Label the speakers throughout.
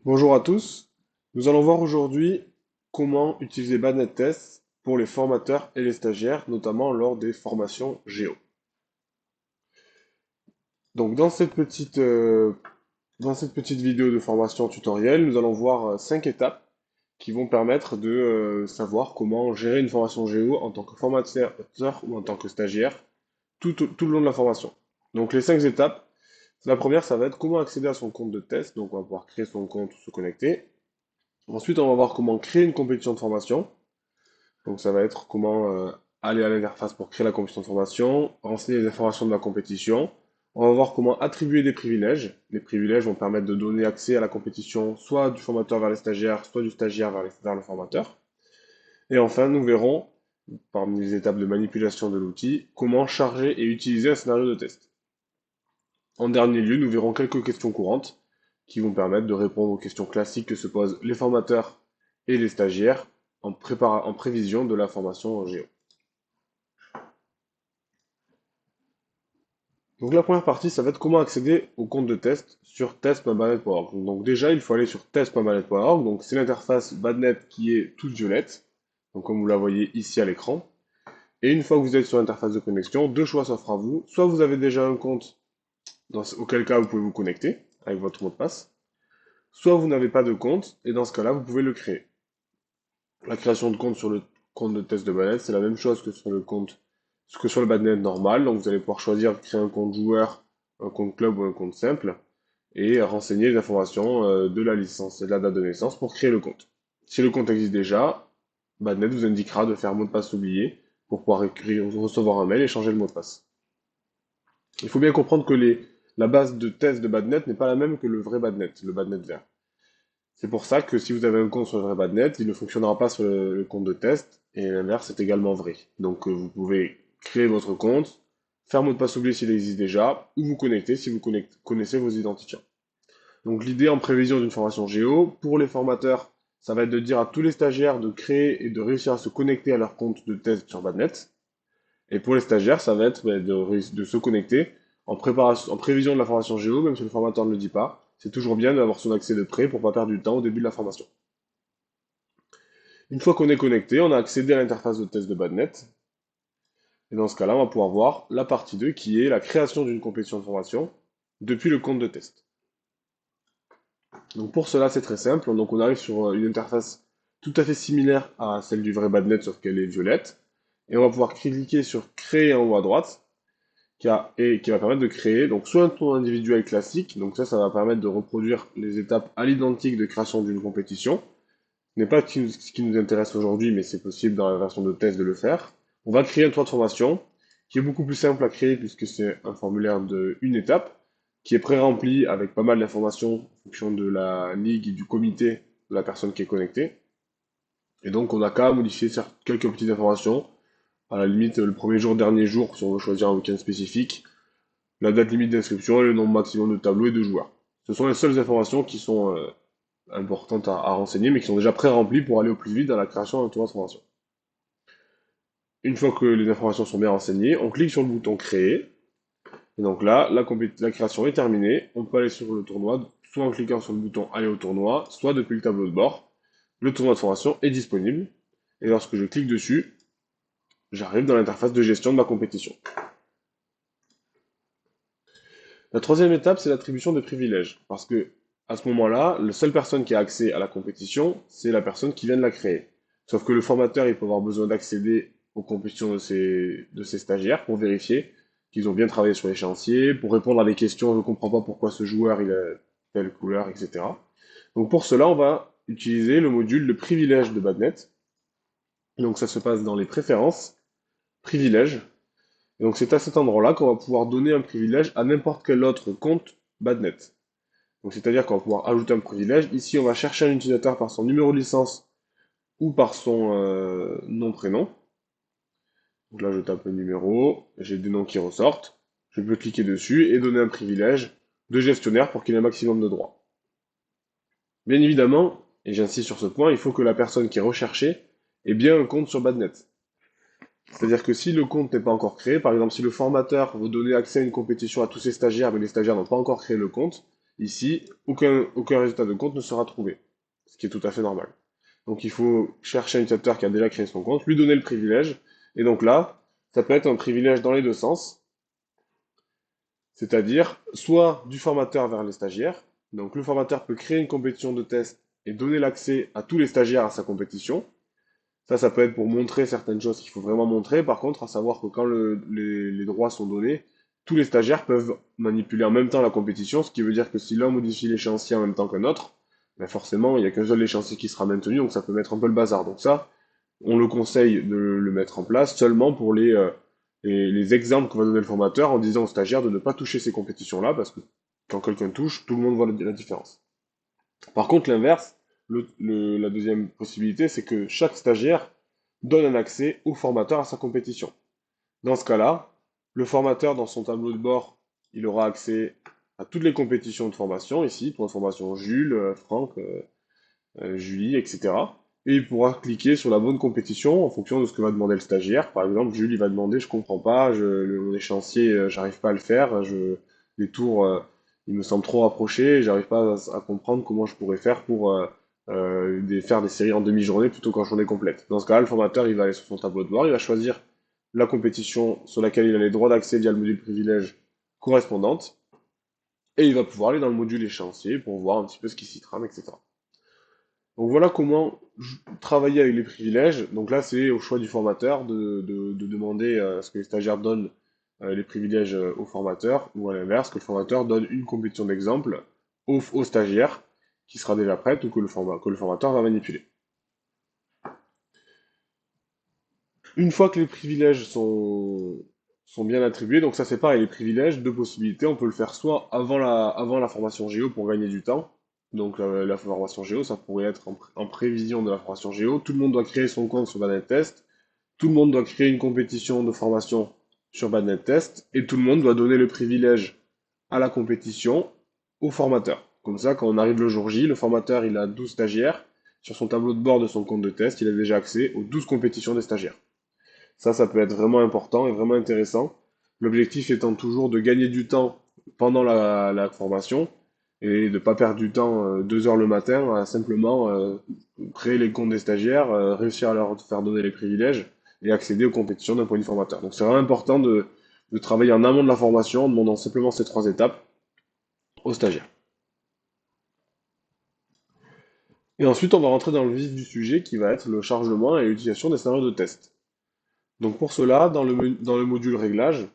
Speaker 1: Bonjour à tous, nous allons voir aujourd'hui comment utiliser Badnet Test pour les formateurs et les stagiaires, notamment lors des formations Géo. Donc dans cette petite vidéo de formation tutoriel, nous allons voir 5 étapes qui vont permettre de savoir comment gérer une formation Géo en tant que formateur ou en tant que stagiaire tout le long de la formation. Donc les 5 étapes, la première, ça va être comment accéder à son compte de test. Donc on va pouvoir créer son compte ou se connecter. Ensuite, on va voir comment créer une compétition de formation. Donc ça va être comment aller à l'interface pour créer la compétition de formation, renseigner les informations de la compétition. On va voir comment attribuer des privilèges. Les privilèges vont permettre de donner accès à la compétition soit du formateur vers les stagiaires, soit du stagiaire vers le formateur. Et enfin, nous verrons, parmi les étapes de manipulation de l'outil, comment charger et utiliser un scénario de test. En dernier lieu, nous verrons quelques questions courantes qui vont permettre de répondre aux questions classiques que se posent les formateurs et les stagiaires en prévision de la formation en Géo. Donc la première partie, ça va être comment accéder au compte de test sur test.badnet.org. Donc déjà, il faut aller sur test.badnet.org. Donc c'est l'interface Badnet qui est toute violette, donc comme vous la voyez ici à l'écran. Et une fois que vous êtes sur l'interface de connexion, deux choix s'offrent à vous. Soit vous avez déjà un compte, auquel cas vous pouvez vous connecter avec votre mot de passe. Soit vous n'avez pas de compte, et dans ce cas-là, vous pouvez le créer. La création de compte sur le compte de test de Badnet, c'est la même chose que sur le Badnet normal. Donc vous allez pouvoir choisir de créer un compte joueur, un compte club ou un compte simple, et renseigner les informations de la licence et de la date de naissance pour créer le compte. Si le compte existe déjà, Badnet vous indiquera de faire mot de passe oublié pour pouvoir recevoir un mail et changer le mot de passe. Il faut bien comprendre que la base de test de Badnet n'est pas la même que le vrai Badnet, le Badnet vert. C'est pour ça que si vous avez un compte sur le vrai Badnet, il ne fonctionnera pas sur le compte de test, et l'inverse est également vrai. Donc vous pouvez créer votre compte, faire mot de passe oublié s'il existe déjà, ou vous connecter si vous connaissez vos identifiants. Donc l'idée en prévision d'une formation Géo, pour les formateurs, ça va être de dire à tous les stagiaires de créer et de réussir à se connecter à leur compte de test sur Badnet. Et pour les stagiaires, ça va être de se connecter en prévision de la formation Géo, même si le formateur ne le dit pas. C'est toujours bien d'avoir son accès de près pour ne pas perdre du temps au début de la formation. Une fois qu'on est connecté, on a accédé à l'interface de test de Badnet. Et dans ce cas-là, on va pouvoir voir la partie 2 qui est la création d'une compétition de formation depuis le compte de test. Donc pour cela, c'est très simple. Donc on arrive sur une interface tout à fait similaire à celle du vrai Badnet, sauf qu'elle est violette. Et on va pouvoir cliquer sur créer en haut à droite, qui va permettre de créer donc soit un tournoi individuel classique, donc ça va permettre de reproduire les étapes à l'identique de création d'une compétition. Ce n'est pas ce qui nous intéresse aujourd'hui, mais c'est possible dans la version de test de le faire. On va créer un toit de formation qui est beaucoup plus simple à créer puisque c'est un formulaire de une étape qui est pré-rempli avec pas mal d'informations en fonction de la ligue et du comité de la personne qui est connectée. Et donc on n'a qu'à modifier quelques petites informations. À la limite, le premier jour, dernier jour, si on veut choisir un week-end spécifique, la date limite d'inscription et le nombre maximum de tableaux et de joueurs. Ce sont les seules informations qui sont importantes à renseigner, mais qui sont déjà pré-remplies pour aller au plus vite dans la création d'un tournoi de formation. Une fois que les informations sont bien renseignées, on clique sur le bouton Créer. Et donc là, la création est terminée. On peut aller sur le tournoi, soit en cliquant sur le bouton Aller au tournoi, soit depuis le tableau de bord. Le tournoi de formation est disponible. Et lorsque je clique dessus, j'arrive dans l'interface de gestion de ma compétition. La troisième étape, c'est l'attribution de privilèges. Parce que à ce moment-là, la seule personne qui a accès à la compétition, c'est la personne qui vient de la créer. Sauf que le formateur, il peut avoir besoin d'accéder aux compétitions de ses stagiaires pour vérifier qu'ils ont bien travaillé sur l'échéancier, pour répondre à des questions, je ne comprends pas pourquoi ce joueur il a telle couleur, etc. Donc pour cela, on va utiliser le module de privilège de Badnet. Donc ça se passe dans les préférences, privilèges. Et donc c'est à cet endroit-là qu'on va pouvoir donner un privilège à n'importe quel autre compte Badnet. Donc c'est-à-dire qu'on va pouvoir ajouter un privilège. Ici, on va chercher un utilisateur par son numéro de licence ou par son nom-prénom. Donc là, je tape le numéro, j'ai des noms qui ressortent. Je peux cliquer dessus et donner un privilège de gestionnaire pour qu'il ait un maximum de droits. Bien évidemment, et j'insiste sur ce point, il faut que la personne qui est recherchée ait bien un compte sur Badnet. C'est-à-dire que si le compte n'est pas encore créé, par exemple si le formateur veut donner accès à une compétition à tous ses stagiaires, mais les stagiaires n'ont pas encore créé le compte, Ici, aucun résultat de compte ne sera trouvé, ce qui est tout à fait normal. Donc il faut chercher un utilisateur qui a déjà créé son compte, lui donner le privilège, et donc là, ça peut être un privilège dans les deux sens, c'est-à-dire soit du formateur vers les stagiaires, donc le formateur peut créer une compétition de test et donner l'accès à tous les stagiaires à sa compétition. Ça peut être pour montrer certaines choses qu'il faut vraiment montrer. Par contre, à savoir que quand les droits sont donnés, tous les stagiaires peuvent manipuler en même temps la compétition, ce qui veut dire que si l'un modifie l'échéancier en même temps qu'un autre, ben forcément, il n'y a qu'un seul échéancier qui sera maintenu, donc ça peut mettre un peu le bazar. Donc ça, on le conseille de le mettre en place seulement pour les exemples que va donner le formateur en disant aux stagiaires de ne pas toucher ces compétitions-là, parce que quand quelqu'un touche, tout le monde voit la différence. Par contre, l'inverse, la deuxième possibilité, c'est que chaque stagiaire donne un accès au formateur à sa compétition. Dans ce cas-là, le formateur, dans son tableau de bord, il aura accès à toutes les compétitions de formation, ici, pour une formation Jules, Franck, Julie, etc. Et il pourra cliquer sur la bonne compétition en fonction de ce que va demander le stagiaire. Par exemple, Jules, il va demander, je comprends pas, mon échéancier, j'arrive pas à le faire, les tours, il me semble trop rapprochés, j'arrive pas à comprendre comment je pourrais faire pour faire des séries en demi-journée plutôt qu'en journée complète. Dans ce cas-là, le formateur, il va aller sur son tableau de bord, il va choisir la compétition sur laquelle il a les droits d'accès via le module privilège correspondante, et il va pouvoir aller dans le module échéancier pour voir un petit peu ce qui s'y trame, etc. Donc voilà comment travailler avec les privilèges. Donc là, c'est au choix du formateur de demander à ce que les stagiaires donnent les privilèges au formateur, ou à l'inverse, que le formateur donne une compétition d'exemple au stagiaire qui sera déjà prête ou que le formateur va manipuler. Une fois que les privilèges sont bien attribués, donc ça c'est pareil, les privilèges, deux possibilités, on peut le faire soit avant la formation Géo pour gagner du temps, donc la formation Géo, ça pourrait être en prévision de la formation Géo, tout le monde doit créer son compte sur Badnet Test, tout le monde doit créer une compétition de formation sur Badnet Test, et tout le monde doit donner le privilège à la compétition au formateur. Comme ça, quand on arrive le jour J, le formateur il a 12 stagiaires, sur son tableau de bord de son compte de test, il a déjà accès aux 12 compétitions des stagiaires. Ça peut être vraiment important et vraiment intéressant. L'objectif étant toujours de gagner du temps pendant la formation et de ne pas perdre du temps 2 heures le matin à simplement créer les comptes des stagiaires, réussir à leur faire donner les privilèges et accéder aux compétitions d'un point de vue formateur. Donc c'est vraiment important de travailler en amont de la formation en demandant simplement ces 3 étapes aux stagiaires. Et ensuite, on va rentrer dans le vif du sujet qui va être le chargement et l'utilisation des scénarios de test. Donc pour cela, dans le module réglage,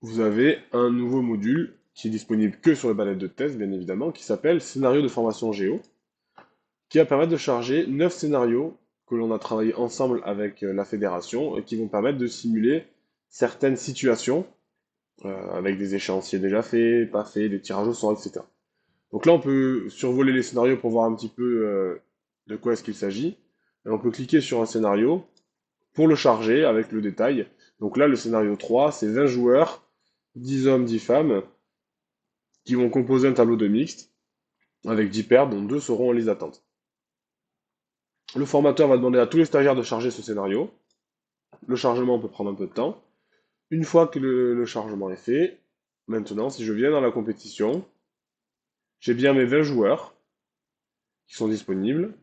Speaker 1: vous avez un nouveau module qui est disponible que sur le balai de test, bien évidemment, qui s'appelle Scénario de formation Géo, qui va permettre de charger 9 scénarios que l'on a travaillé ensemble avec la fédération et qui vont permettre de simuler certaines situations avec des échéanciers déjà faits, pas faits, des tirages au sort, etc. Donc là, on peut survoler les scénarios pour voir un petit peu de quoi est-ce qu'il s'agit. Et on peut cliquer sur un scénario pour le charger avec le détail. Donc là, le scénario 3, c'est 20 joueurs, 10 hommes, 10 femmes, qui vont composer un tableau de mixte avec 10 paires dont 2 seront en liste d'attente. Le formateur va demander à tous les stagiaires de charger ce scénario. Le chargement peut prendre un peu de temps. Une fois que le chargement est fait, maintenant, si je viens dans la compétition, j'ai bien mes 20 joueurs qui sont disponibles.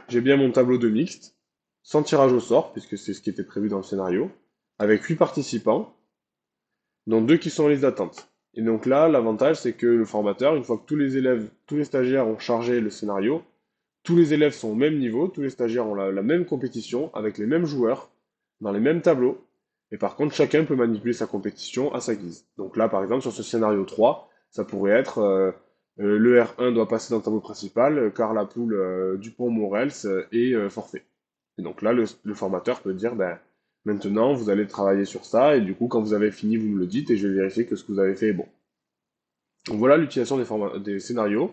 Speaker 1: J'ai bien mon tableau de mixte, sans tirage au sort, puisque c'est ce qui était prévu dans le scénario, avec 8 participants, dont 2 qui sont en liste d'attente. Et donc là, l'avantage, c'est que le formateur, une fois que tous les élèves, tous les stagiaires ont chargé le scénario, tous les élèves sont au même niveau, tous les stagiaires ont la même compétition, avec les mêmes joueurs, dans les mêmes tableaux, et par contre, chacun peut manipuler sa compétition à sa guise. Donc là, par exemple, sur ce scénario 3, ça pourrait être le R1 doit passer dans le tableau principal, car la poule Dupont-Morels est forfait. Et donc là, le formateur peut dire, ben, maintenant, vous allez travailler sur ça, et du coup, quand vous avez fini, vous me le dites, et je vais vérifier que ce que vous avez fait est bon. Donc voilà l'utilisation des scénarios.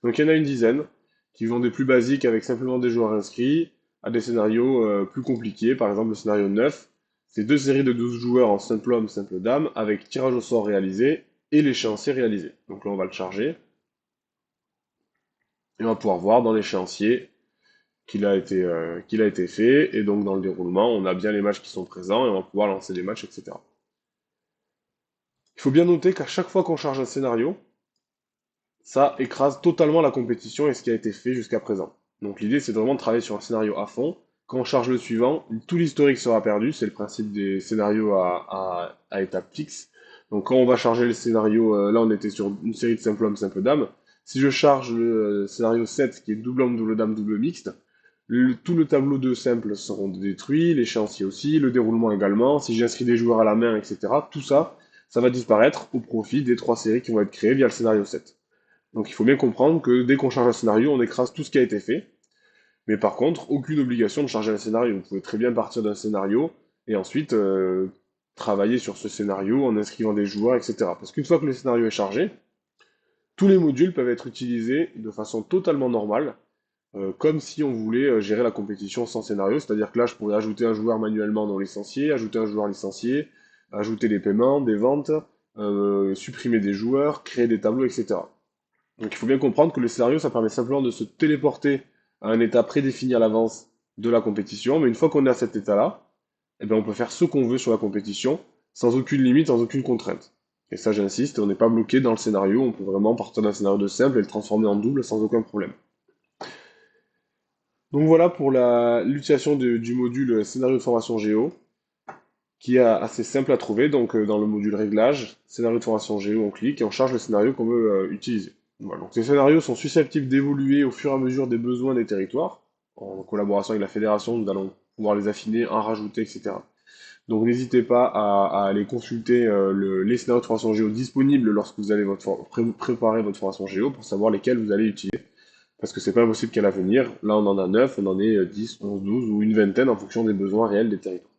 Speaker 1: Donc il y en a une dizaine, qui vont des plus basiques avec simplement des joueurs inscrits, à des scénarios plus compliqués. Par exemple, le scénario 9, c'est 2 séries de 12 joueurs en simple homme, simple dame, avec tirage au sort réalisé et l'échéancier réalisé. Donc là, on va le charger, et on va pouvoir voir dans l'échéancier qu'il a été fait, et donc dans le déroulement, on a bien les matchs qui sont présents, et on va pouvoir lancer les matchs, etc. Il faut bien noter qu'à chaque fois qu'on charge un scénario, ça écrase totalement la compétition et ce qui a été fait jusqu'à présent. Donc l'idée, c'est vraiment de travailler sur un scénario à fond. Quand on charge le suivant, tout l'historique sera perdu. C'est le principe des scénarios à étape fixe. Donc quand on va charger le scénario, là on était sur une série de simple homme, simple dame. Si je charge le scénario 7, qui est double homme, double dame, double mixte, tout le tableau de simples seront détruits, l'échéancier aussi, le déroulement également. Si j'inscris des joueurs à la main, etc., tout ça, ça va disparaître au profit des trois séries qui vont être créées via le scénario 7. Donc il faut bien comprendre que dès qu'on charge un scénario, on écrase tout ce qui a été fait. Mais par contre, aucune obligation de charger un scénario. Vous pouvez très bien partir d'un scénario et ensuite travailler sur ce scénario en inscrivant des joueurs, etc. Parce qu'une fois que le scénario est chargé, tous les modules peuvent être utilisés de façon totalement normale, comme si on voulait gérer la compétition sans scénario. C'est-à-dire que là, je pourrais ajouter un joueur manuellement non licencié, ajouter un joueur licencié, ajouter des paiements, des ventes, supprimer des joueurs, créer des tableaux, etc. Donc il faut bien comprendre que le scénario, ça permet simplement de se téléporter à un état prédéfini à l'avance de la compétition, mais une fois qu'on est à cet état-là, eh ben, on peut faire ce qu'on veut sur la compétition, sans aucune limite, sans aucune contrainte. Et ça, j'insiste, on n'est pas bloqué dans le scénario, on peut vraiment partir d'un scénario de simple et le transformer en double sans aucun problème. Donc voilà pour l'utilisation du module scénario de formation géo, qui est assez simple à trouver. Donc dans le module réglage, scénario de formation géo, on clique et on charge le scénario qu'on veut utiliser. Voilà, donc ces scénarios sont susceptibles d'évoluer au fur et à mesure des besoins des territoires. En collaboration avec la fédération, nous allons pouvoir les affiner, en rajouter, etc. Donc n'hésitez pas à aller consulter les scénarios de formation géo disponibles lorsque vous allez préparer votre formation géo pour savoir lesquels vous allez utiliser. Parce que c'est pas impossible qu'à l'avenir, là on en a 9, on en ait 10, 11, 12 ou une vingtaine en fonction des besoins réels des territoires.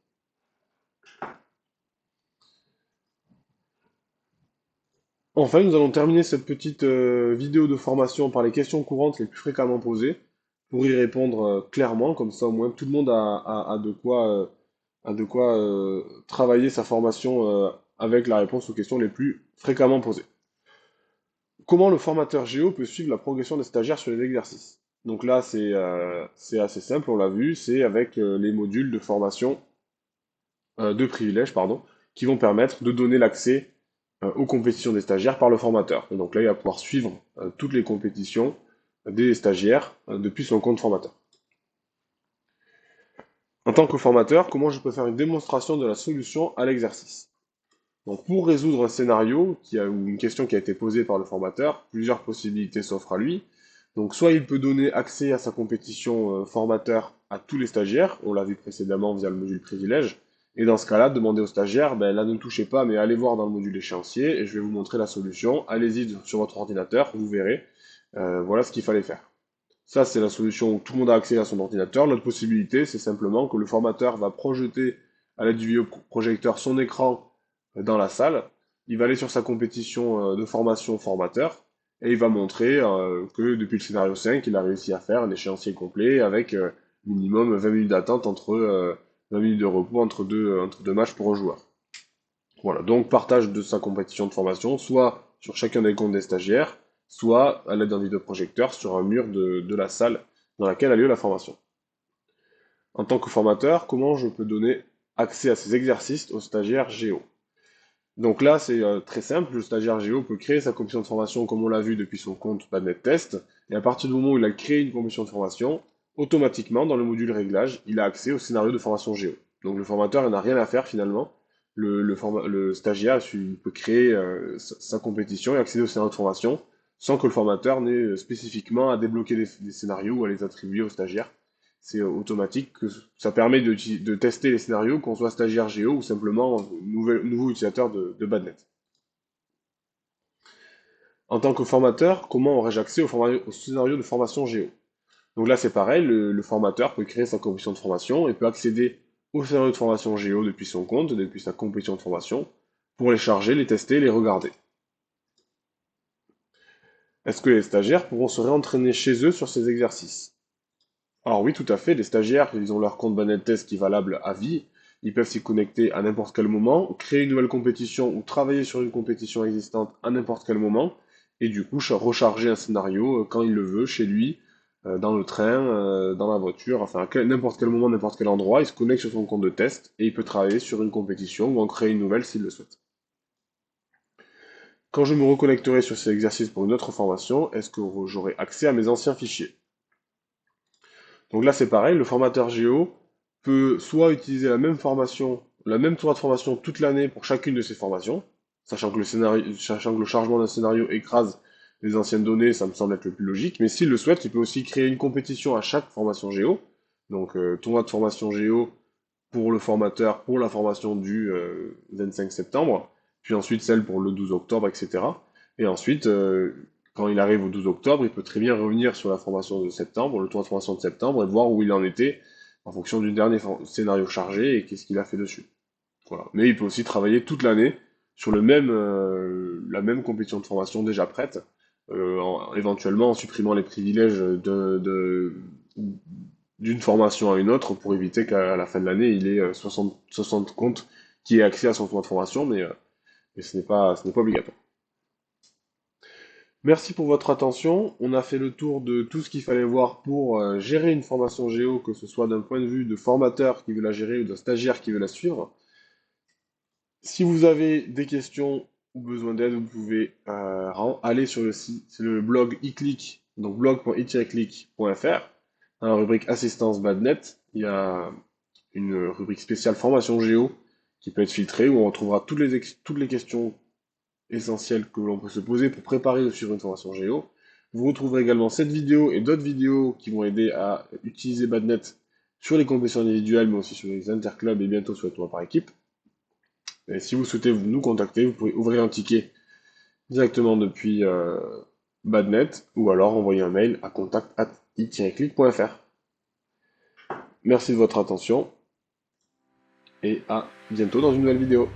Speaker 1: Enfin, nous allons terminer cette petite vidéo de formation par les questions courantes les plus fréquemment posées pour y répondre clairement, comme ça au moins tout le monde a de quoi travailler sa formation avec la réponse aux questions les plus fréquemment posées. Comment le formateur Géo peut suivre la progression des stagiaires sur les exercices? Donc là, c'est assez simple, on l'a vu, c'est avec les modules de formation de privilèges, pardon, qui vont permettre de donner l'accès aux compétitions des stagiaires par le formateur. Et donc là, il va pouvoir suivre toutes les compétitions des stagiaires depuis son compte formateur. En tant que formateur, comment je peux faire une démonstration de la solution à l'exercice? Donc pour résoudre un scénario ou une question qui a été posée par le formateur, plusieurs possibilités s'offrent à lui. Donc soit il peut donner accès à sa compétition formateur à tous les stagiaires, on l'a vu précédemment via le module privilège, et dans ce cas-là, demander aux stagiaires, ben là ne touchez pas, mais allez voir dans le module échéancier, et je vais vous montrer la solution, allez-y sur votre ordinateur, vous verrez, voilà ce qu'il fallait faire. Ça, c'est la solution où tout le monde a accès à son ordinateur. L'autre possibilité, c'est simplement que le formateur va projeter à l'aide du vidéoprojecteur son écran dans la salle. Il va aller sur sa compétition de formation formateur et il va montrer que depuis le scénario 5, il a réussi à faire un échéancier complet avec minimum 20 minutes d'attente entre 20 minutes de repos entre deux matchs pour un joueur. Voilà, donc partage de sa compétition de formation, soit sur chacun des comptes des stagiaires, soit à l'aide d'un vidéoprojecteur sur un mur de la salle dans laquelle a lieu la formation. En tant que formateur, comment je peux donner accès à ces exercices aux stagiaires Géo? Donc là, c'est très simple, le stagiaire Géo peut créer sa commission de formation comme on l'a vu depuis son compte Badnet Test, et à partir du moment où il a créé une commission de formation, automatiquement, dans le module réglage, il a accès au scénario de formation Géo. Donc le formateur il n'a rien à faire finalement, le stagiaire il peut créer sa compétition et accéder au scénario de formation sans que le formateur n'ait spécifiquement à débloquer des scénarios ou à les attribuer au stagiaire. C'est automatique, que ça permet de tester les scénarios, qu'on soit stagiaire Géo ou simplement nouveau utilisateur de Badnet. En tant que formateur, comment aurais-je accès au scénario de formation Géo? Donc là, c'est pareil, le formateur peut créer sa commission de formation et peut accéder au scénario de formation Géo depuis son compte, depuis sa compétition de formation, pour les charger, les tester, les regarder. Est-ce que les stagiaires pourront se réentraîner chez eux sur ces exercices? Alors oui, tout à fait, les stagiaires, ils ont leur compte Bannet Test qui est valable à vie, ils peuvent s'y connecter à n'importe quel moment, créer une nouvelle compétition ou travailler sur une compétition existante à n'importe quel moment, et du coup recharger un scénario quand il le veut, chez lui, dans le train, dans la voiture, enfin à n'importe quel moment, n'importe quel endroit, il se connecte sur son compte de test, et il peut travailler sur une compétition ou en créer une nouvelle s'il le souhaite. Quand je me reconnecterai sur ces exercices pour une autre formation, est-ce que j'aurai accès à mes anciens fichiers? Donc là, c'est pareil, le formateur Géo peut soit utiliser la même formation, la même tour de formation toute l'année pour chacune de ses formations, sachant que le chargement d'un scénario écrase les anciennes données, ça me semble être le plus logique. Mais s'il le souhaite, il peut aussi créer une compétition à chaque formation Géo. Donc tournoi de formation Géo pour le formateur pour la formation du 25 septembre, puis ensuite celle pour le 12 octobre, etc. Et ensuite, quand il arrive au 12 octobre, il peut très bien revenir sur la formation de septembre, le tour de formation de septembre, et voir où il en était en fonction du dernier scénario chargé et qu'est-ce qu'il a fait dessus. Voilà. Mais il peut aussi travailler toute l'année sur la même compétition de formation déjà prête, éventuellement en supprimant les privilèges d'une formation à une autre pour éviter qu'à la fin de l'année, il ait 60 comptes qui aient accès à son tour de formation, mais ce n'est pas obligatoire. Merci pour votre attention. On a fait le tour de tout ce qu'il fallait voir pour gérer une formation géo, que ce soit d'un point de vue de formateur qui veut la gérer ou d'un stagiaire qui veut la suivre. Si vous avez des questions ou besoin d'aide, vous pouvez aller sur le site, c'est le blog iClick, donc blog.i-click.fr. Dans la rubrique assistance Badnet, il y a une rubrique spéciale formation géo qui peut être filtrée où on retrouvera toutes les questions essentielles que l'on peut se poser pour préparer ou suivre une formation géo. Vous retrouverez également cette vidéo et d'autres vidéos qui vont aider à utiliser Badnet sur les compétitions individuelles, mais aussi sur les interclubs et bientôt sur les tournois par équipe. Et si vous souhaitez nous contacter, vous pouvez ouvrir un ticket directement depuis Badnet ou alors envoyer un mail à contact@i-click.fr. Merci de votre attention et à bientôt dans une nouvelle vidéo.